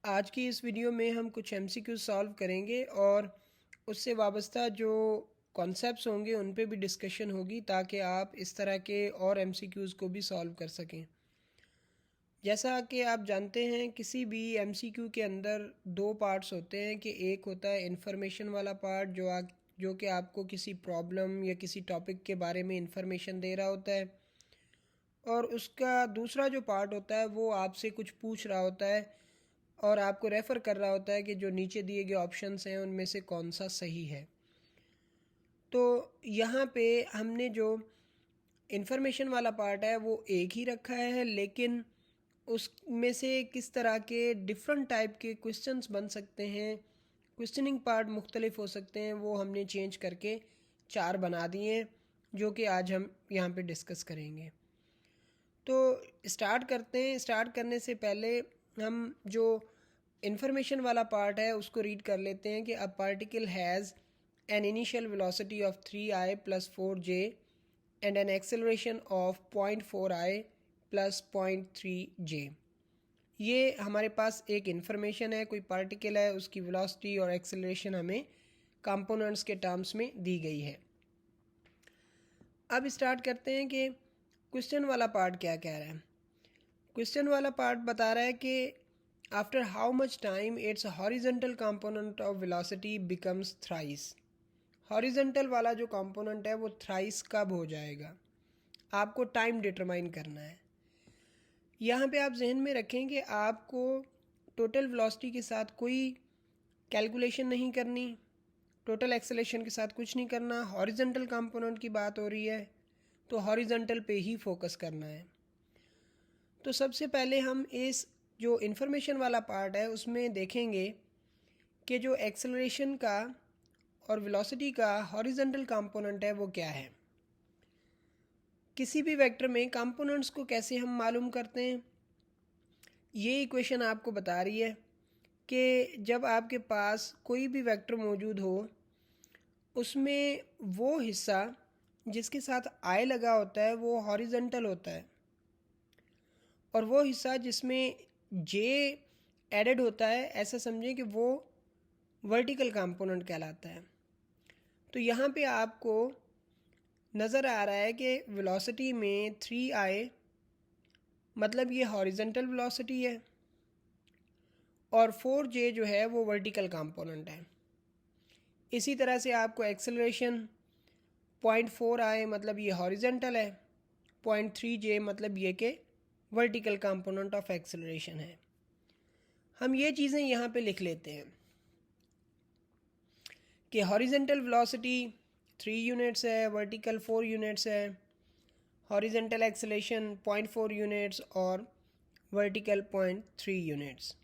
आज की इस वीडियो में हम कुछ एमसीक्यू सॉल्व करेंगे और उससे वाबस्ता जो कॉन्सेप्ट्स होंगे उन पे भी डिस्कशन होगी ताकि आप इस तरह के और एमसीक्यूज़ को भी सॉल्व कर सकें। जैसा कि आप जानते हैं किसी भी एमसीक्यू के अंदर दो पार्ट्स होते हैं कि एक होता है इंफॉर्मेशन वाला पार्ट जो कि आपको किसी प्रॉब्लम या किसी टॉपिक के बारे में इंफॉर्मेशन दे रहा होता है, और उसका दूसरा जो पार्ट होता है वो आपसे कुछ पूछ रहा होता है और आपको रेफ़र कर रहा होता है कि जो नीचे दिए गए ऑप्शंस हैं उनमें से कौन सा सही है। तो यहाँ पे हमने जो इंफॉर्मेशन वाला पार्ट है वो एक ही रखा है, लेकिन उसमें से किस तरह के डिफरेंट टाइप के क्वेश्चंस बन सकते हैं, क्वेश्चनिंग पार्ट मुख्तलिफ हो सकते हैं, वो हमने चेंज करके 4 बना दिए हैं जो कि आज हम यहाँ पे डिस्कस करेंगे। तो स्टार्ट करते हैं। स्टार्ट करने से पहले हम जो इन्फॉर्मेशन वाला पार्ट है उसको रीड कर लेते हैं कि a particle has an initial velocity of 3i plus 4j and an acceleration of 0.4i plus 0.3j। ये हमारे पास एक इन्फॉर्मेशन है, कोई पार्टिकल है, उसकी वेलोसिटी और एक्सेलरेशन हमें कंपोनेंट्स के टर्म्स में दी गई है। अब स्टार्ट करते हैं कि क्वेश्चन वाला पार्ट क्या कह रहा है। क्वेश्चन वाला पार्ट बता रहा है कि after how much time it's horizontal component of velocity becomes thrice. Horizontal वाला जो कंपोनेंट है वो थ्राइस कब हो जाएगा, आपको टाइम डिटरमाइन करना है। यहाँ पे आप जहन में रखें कि आपको टोटल वेलोसिटी के साथ कोई कैलकुलेशन नहीं करनी, टोटल एक्सेलरेशन के साथ कुछ नहीं करना। हॉरिजेंटल कंपोनेंट की बात हो रही है तो हॉरिजेंटल पे ही फोकस करना है। तो सबसे पहले हम इस जो इन्फॉर्मेशन वाला पार्ट है उसमें देखेंगे कि जो एक्सेलरेशन का और वेलोसिटी का हॉरिजेंटल कंपोनेंट है वो क्या है। किसी भी वेक्टर में कंपोनेंट्स को कैसे हम मालूम करते हैं, ये इक्वेशन आपको बता रही है कि जब आपके पास कोई भी वेक्टर मौजूद हो उसमें वो हिस्सा जिसके साथ आई लगा होता है वो हॉरिजेंटल होता है, और वो हिस्सा जिसमें जे एडेड होता है ऐसा समझें कि वो वर्टिकल कंपोनेंट कहलाता है। तो यहाँ पे आपको नज़र आ रहा है कि वेलोसिटी में 3i मतलब ये हॉरिजेंटल वेलोसिटी है और 4j जो है वो वर्टिकल कंपोनेंट है। इसी तरह से आपको एक्सेलरेशन 0.4i मतलब ये हॉरिजेंटल है, 0.3j मतलब ये के वर्टिकल कंपोनेंट ऑफ एक्सेलरेशन है। हम ये चीज़ें यहाँ पे लिख लेते हैं कि हॉरिजेंटल वेलोसिटी 3 यूनिट्स है, वर्टिकल 4 यूनिट्स है, हॉरिजेंटल एक्सेलरेशन 0.4 यूनिट्स और वर्टिकल 0.3 यूनिट्स।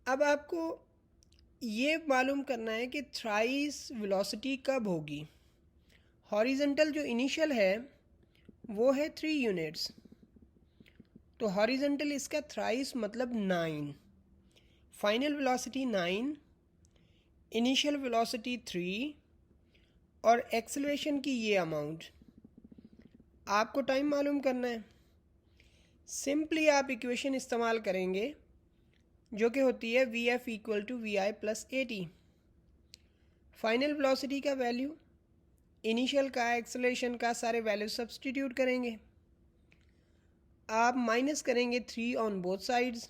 अब आपको ये मालूम करना है कि थ्राइस वेलोसिटी कब होगी। हॉरिजेंटल जो इनिशियल है वो है 3 यूनिट्स, तो हॉरिजेंटल इसका थ्राइस मतलब 9, फाइनल वेलोसिटी 9, इनिशियल वेलोसिटी 3 और एक्सेलरेशन की ये अमाउंट। आपको टाइम मालूम करना है। सिंपली आप इक्वेशन इस्तेमाल करेंगे जो कि होती है v f equal to v i plus a t. Final velocity का वैल्यू, इनिशियल का, एक्सेलरेशन का, सारे वैल्यू सब्सटीट्यूट करेंगे। आप माइनस करेंगे 3 ऑन बोथ साइड्स,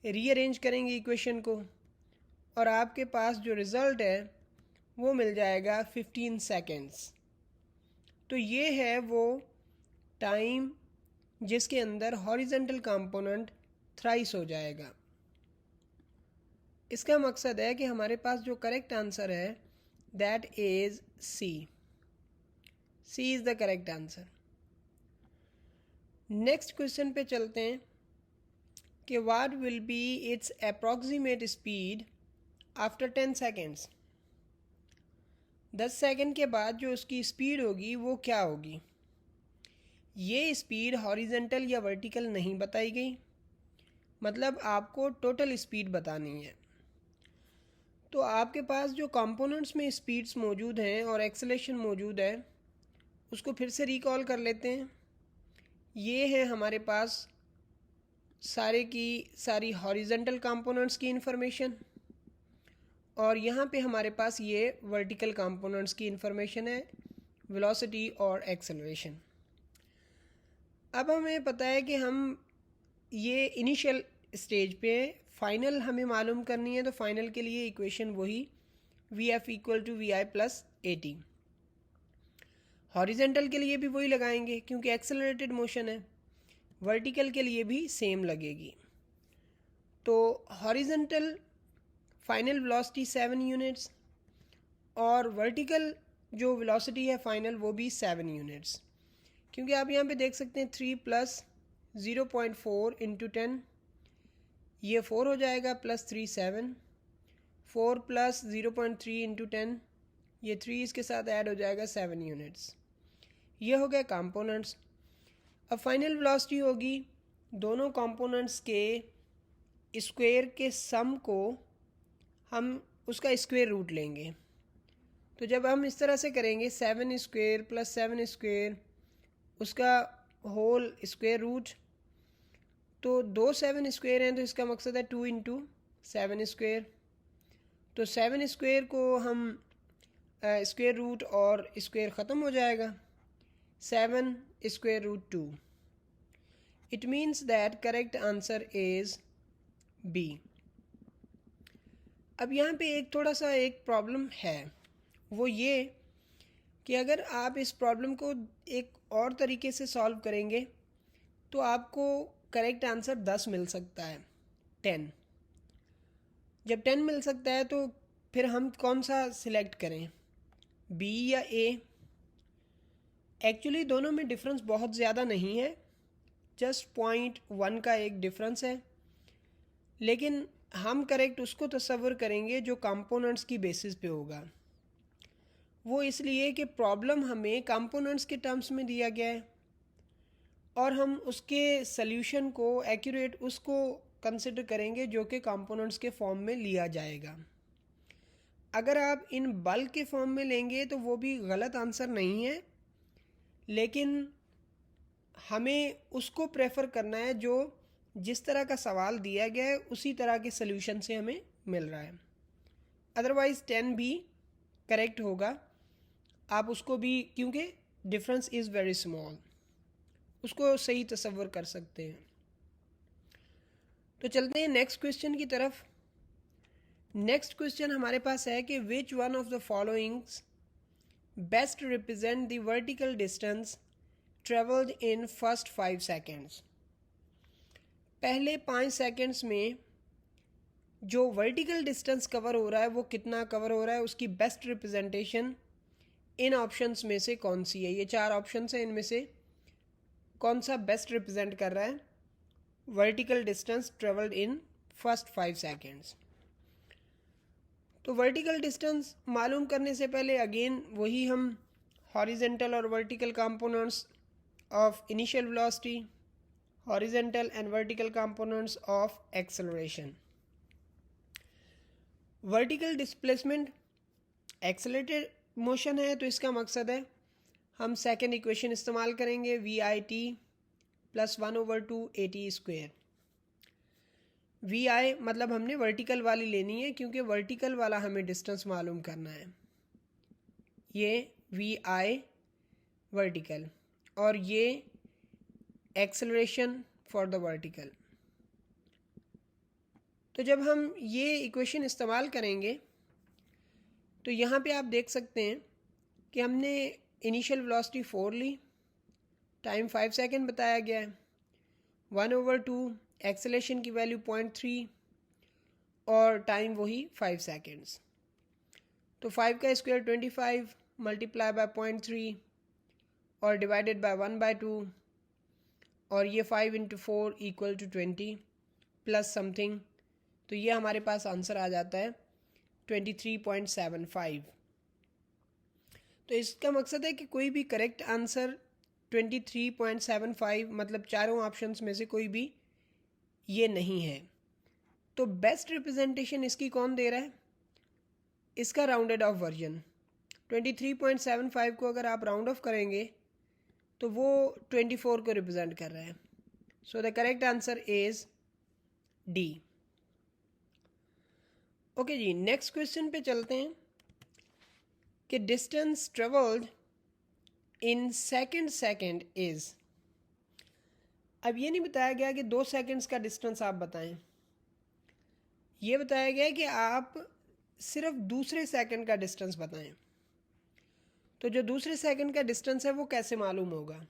रीअरेंज करेंगे इक्वेशन को, और आपके पास जो रिज़ल्ट है वो मिल जाएगा 15 सेकेंड्स। तो ये है वो टाइम जिसके अंदर हॉरिजेंटल कंपोनेंट थ्राइस हो जाएगा। इसका मकसद है कि हमारे पास जो करेक्ट आंसर है that is c. C is the correct answer. Next question पे चलते हैं कि what will be its approximate speed after 10 seconds. 10 second के बाद जो उसकी स्पीड होगी वो क्या होगी। ये स्पीड हॉरिजेंटल या वर्टिकल नहीं बताई गई, मतलब आपको टोटल स्पीड बतानी है। तो आपके पास जो कंपोनेंट्स में स्पीड्स मौजूद हैं और एक्सेलरेशन मौजूद है उसको फिर से रिकॉल कर लेते हैं। ये है हमारे पास सारे की सारी हॉरिजेंटल कंपोनेंट्स की इंफॉर्मेशन, और यहाँ पे हमारे पास ये वर्टिकल कंपोनेंट्स की इंफॉर्मेशन है, वेलोसिटी और एक्सेलरेशन। अब हमें पता है कि हम ये इनिशियल स्टेज पे, फाइनल हमें मालूम करनी है, तो फाइनल के लिए इक्वेशन वही v f equal to v i plus a t. Horizontal के लिए भी वही लगाएंगे क्योंकि एक्सेलरेटेड मोशन है, वर्टिकल के लिए भी सेम लगेगी। तो हॉरिजेंटल फाइनल वेलोसिटी 7 यूनिट्स और वर्टिकल जो वेलोसिटी है फाइनल वो भी 7 यूनिट्स, क्योंकि आप यहाँ पे देख सकते हैं 3 प्लस 0.4 इंटू 10, ये 4 हो जाएगा, प्लस 3 7, 4 प्लस 0.3 इंटू 10, ये 3 इसके साथ ऐड हो जाएगा 7 यूनिट्स। ये हो गया कंपोनेंट्स। अब फाइनल वेलोसिटी होगी दोनों कंपोनेंट्स के स्क्वायर के सम को हम उसका स्क्वायर रूट लेंगे। तो जब हम इस तरह से करेंगे 7 स्क्वायर प्लस 7 स्क्वायर उसका होल स्क्वायर रूट, तो 2 7 स्क्वायर हैं तो इसका मकसद है 2 इंटू 7 स्क्वायर। तो 7 स्क्वायर को हम स्क्वायर रूट और स्क्वायर ख़त्म हो जाएगा, 7 square root 2। It means that correct answer is b. अब यहाँ पे एक थोड़ा सा एक प्रॉब्लम है, वो ये कि अगर आप इस प्रॉब्लम को एक और तरीके से सॉल्व करेंगे तो आपको करेक्ट आंसर 10 मिल सकता है, 10। जब 10 मिल सकता है तो फिर हम कौन सा सिलेक्ट करें, बी या ए? एक्चुअली दोनों में डिफरेंस बहुत ज़्यादा नहीं है, जस्ट 0.1 का एक डिफरेंस है, लेकिन हम करेक्ट उसको तस्वर करेंगे जो कंपोनेंट्स की बेसिस पे होगा। वो इसलिए कि प्रॉब्लम हमें कंपोनेंट्स के टर्म्स में दिया गया है और हम उसके सल्यूशन को एक्यूरेट उसको कंसिडर करेंगे जो कि कंपोनेंट्स के फॉर्म में लिया जाएगा। अगर आप इन बल्क के फॉर्म में लेंगे तो वो भी गलत आंसर नहीं है, लेकिन हमें उसको प्रेफर करना है जो जिस तरह का सवाल दिया गया है उसी तरह के सल्यूशन से हमें मिल रहा है। अदरवाइज़ 10 भी करेक्ट होगा, आप उसको भी, क्योंकि डिफरेंस इज़ वेरी स्मॉल, उसको सही तस्वर कर सकते हैं। तो चलते हैं नेक्स्ट क्वेश्चन की तरफ। नेक्स्ट क्वेश्चन हमारे पास है कि which one of the followings best represent the vertical distance travelled in first 5 seconds. पहले 5 सेकेंड्स में जो वर्टिकल डिस्टेंस कवर हो रहा है वो कितना कवर हो रहा है, उसकी बेस्ट रिप्रेजेंटेशन इन ऑप्शंस में से कौन सी है? ये 4 ऑप्शंस हैं, इनमें से कौन सा बेस्ट रिप्रेजेंट कर रहा है vertical distance travelled in first 5 seconds? तो वर्टिकल डिस्टेंस मालूम करने से पहले अगेन वही हम हॉरिजेंटल और vertical components of initial velocity, horizontal and vertical components of acceleration. Vertical displacement accelerated motion है तो इसका मकसद है हम सेकेंड इक्वेशन इस्तेमाल करेंगे, V I T plus 1/2 A T square. V I मतलब हमने वर्टिकल वाली लेनी है क्योंकि वर्टिकल वाला हमें डिस्टेंस मालूम करना है, ये वी आई वर्टिकल और ये एक्सेलरेशन फॉर द वर्टिकल। तो जब हम ये इक्वेशन इस्तेमाल करेंगे तो यहाँ पे आप देख सकते हैं कि हमने इनिशियल वेलोसिटी 4 ली, टाइम 5 सेकेंड बताया गया है, 1/2 एक्सेलरेशन की वैल्यू 0.3 और टाइम वही 5 सेकेंड्स। तो 5 का स्क्वायर 25 मल्टीप्लाई बाय 0.3 और डिवाइडेड बाय 1/2 और ये 5 into 4 equal to 20 plus something, तो ये हमारे पास आंसर आ जाता है 23.75। तो इसका मकसद है कि कोई भी करेक्ट आंसर 23.75 मतलब चारों ऑप्शंस में से कोई भी ये नहीं है। तो बेस्ट रिप्रेजेंटेशन इसकी कौन दे रहा है? इसका राउंडेड ऑफ वर्जन 23.75 को अगर आप राउंड ऑफ करेंगे तो वो 24 को रिप्रेजेंट कर रहा है। So the correct answer is d. Okay जी, नेक्स्ट क्वेश्चन पे चलते हैं कि distance travelled in second is. अब ये नहीं बताया गया कि 2 सेकेंड्स का डिस्टेंस आप बताएं, ये बताया गया है कि आप सिर्फ दूसरे सेकंड का डिस्टेंस बताएं। तो जो दूसरे सेकंड का डिस्टेंस है वो कैसे मालूम होगा?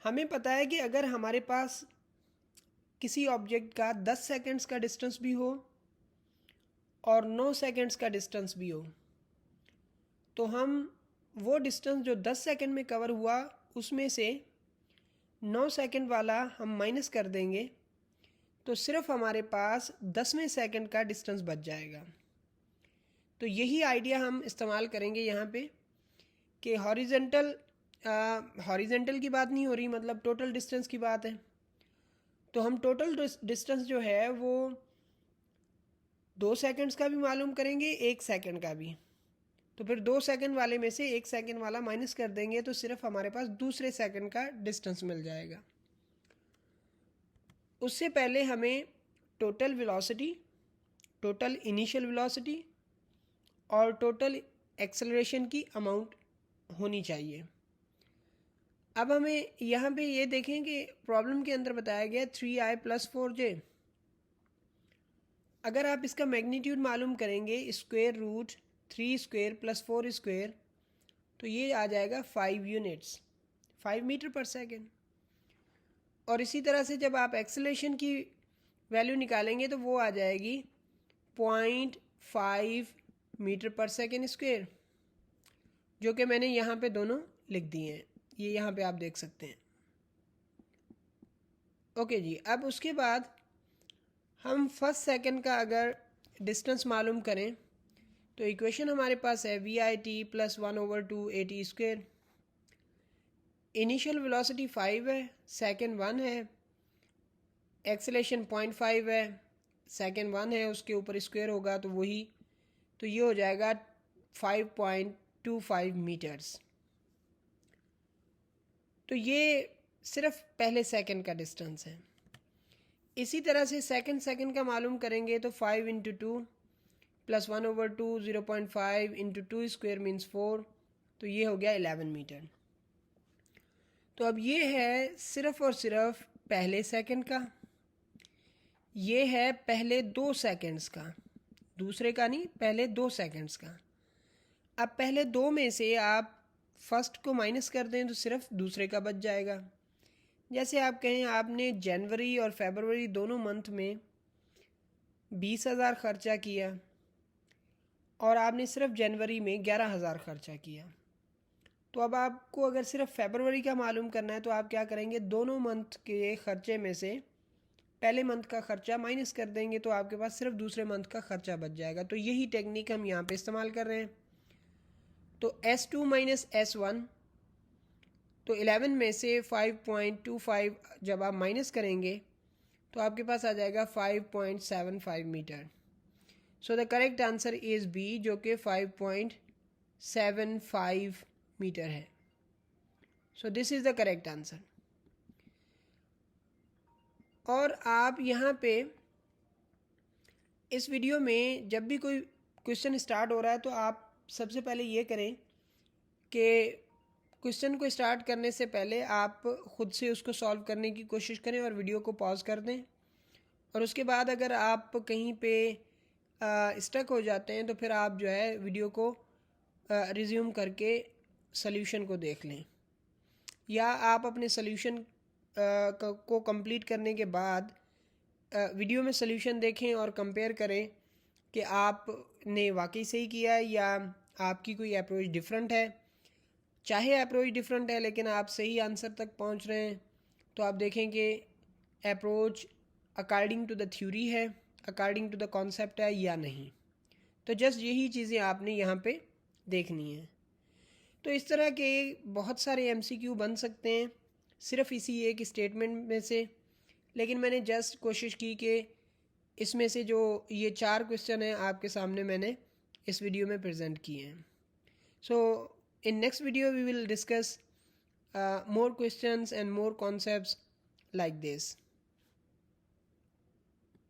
हमें पता है कि अगर हमारे पास किसी ऑब्जेक्ट का 10 सेकंड्स का डिस्टेंस भी हो और 9 सेकंड्स का डिस्टेंस भी हो, तो हम वो डिस्टेंस जो 10 सेकंड में कवर हुआ उसमें से 9 सेकंड वाला हम माइनस कर देंगे, तो सिर्फ हमारे पास 10वें सेकंड का डिस्टेंस बच जाएगा। तो यही आइडिया हम इस्तेमाल करेंगे यहाँ पे कि हॉरिजेंटल की बात नहीं हो रही, मतलब टोटल डिस्टेंस की बात है। तो हम टोटल डिस्टेंस जो है वो 2 सेकंड्स का भी मालूम करेंगे, 1 सेकंड का भी। तो फिर 2 सेकंड वाले में से 1 सेकंड वाला माइनस कर देंगे तो सिर्फ हमारे पास दूसरे सेकंड का डिस्टेंस मिल जाएगा। उससे पहले हमें total velocity, total initial velocity और टोटल एक्सेलरेशन की अमाउंट होनी चाहिए। अब हमें यहाँ पे ये देखें कि प्रॉब्लम के अंदर बताया गया 3i + 4j। अगर आप इसका मैग्नीट्यूड मालूम करेंगे स्क्वायर रूट 3 स्क्वायर + 4 स्क्वायर, तो ये आ जाएगा 5 यूनिट्स, 5 मीटर पर सेकेंड। और इसी तरह से जब आप एक्सेलरेशन की वैल्यू निकालेंगे तो वो आ जाएगी 0.5 मीटर पर सेकेंड स्क्वायर, जो कि मैंने यहाँ पे दोनों लिख दिए हैं, ये यहाँ पे आप देख सकते हैं। ओके जी, अब उसके बाद हम फर्स्ट सेकंड का अगर डिस्टेंस मालूम करें तो इक्वेशन हमारे पास है VIT + 1/2 AT square. Initial velocity 5 है, सेकंड 1 है, एक्सेलरेशन 0.5 है, सेकंड 1 है, उसके ऊपर स्क्वायर होगा तो वही, तो ये हो जाएगा 5.25 मीटर्स। तो ये सिर्फ पहले सेकंड का डिस्टेंस है। इसी तरह से सेकंड का मालूम करेंगे तो 5 × 2 + 1/2 0.5 × 2 स्क्वायर मीन्स 4, तो ये हो गया 11 मीटर। तो अब ये है सिर्फ और सिर्फ पहले सेकंड का, ये है पहले 2 सेकंड्स का, दूसरे का नहीं, पहले 2 सेकंड्स का। अब पहले 2 में से आप फर्स्ट को माइनस कर दें तो सिर्फ दूसरे का बच जाएगा। जैसे आप कहें आपने जनवरी और फरवरी दोनों मंथ में 20,000 खर्चा किया और आपने सिर्फ जनवरी में 11,000 खर्चा किया, तो अब आपको अगर सिर्फ फरवरी का मालूम करना है तो आप क्या करेंगे, दोनों मंथ के खर्चे में से पहले मंथ का खर्चा माइनस कर देंगे तो आपके पास सिर्फ दूसरे मंथ का खर्चा बच जाएगा। तो यही टेक्निक हम यहाँ पे इस्तेमाल कर रहे हैं। तो S2 - S1, तो 11 में से 5.25 जब आप माइनस करेंगे तो आपके पास आ जाएगा 5.75 metre. So the correct answer is B, जो कि 5.75 मीटर है। So this is the correct answer. और आप यहाँ पे इस वीडियो में जब भी कोई क्वेश्चन स्टार्ट हो रहा है तो आप सबसे पहले ये करें कि क्वेश्चन को स्टार्ट करने से पहले आप ख़ुद से उसको सॉल्व करने की कोशिश करें और वीडियो को पॉज कर दें। और उसके बाद अगर आप कहीं पे स्टक हो जाते हैं तो फिर आप जो है वीडियो को रिज्यूम करके सॉल्यूशन को देख लें, या आप अपने सॉल्यूशन को कंप्लीट करने के बाद वीडियो में सॉल्यूशन देखें और कंपेयर करें कि आपने वाकई सही किया है या आपकी कोई अप्रोच डिफरेंट है। चाहे अप्रोच डिफरेंट है लेकिन आप सही आंसर तक पहुंच रहे हैं तो आप देखें कि approach according to the theory है, अकॉर्डिंग टू द कॉन्सेप्ट है या नहीं। तो जस्ट यही चीज़ें आपने यहाँ पे देखनी है। तो इस तरह के बहुत सारे MCQ बन सकते हैं सिर्फ इसी एक स्टेटमेंट में से, लेकिन मैंने जस्ट कोशिश की कि इसमें से जो ये 4 क्वेश्चन हैं आपके सामने मैंने इस वीडियो में प्रेजेंट किए हैं। So in next video we will discuss more questions and more concepts like this.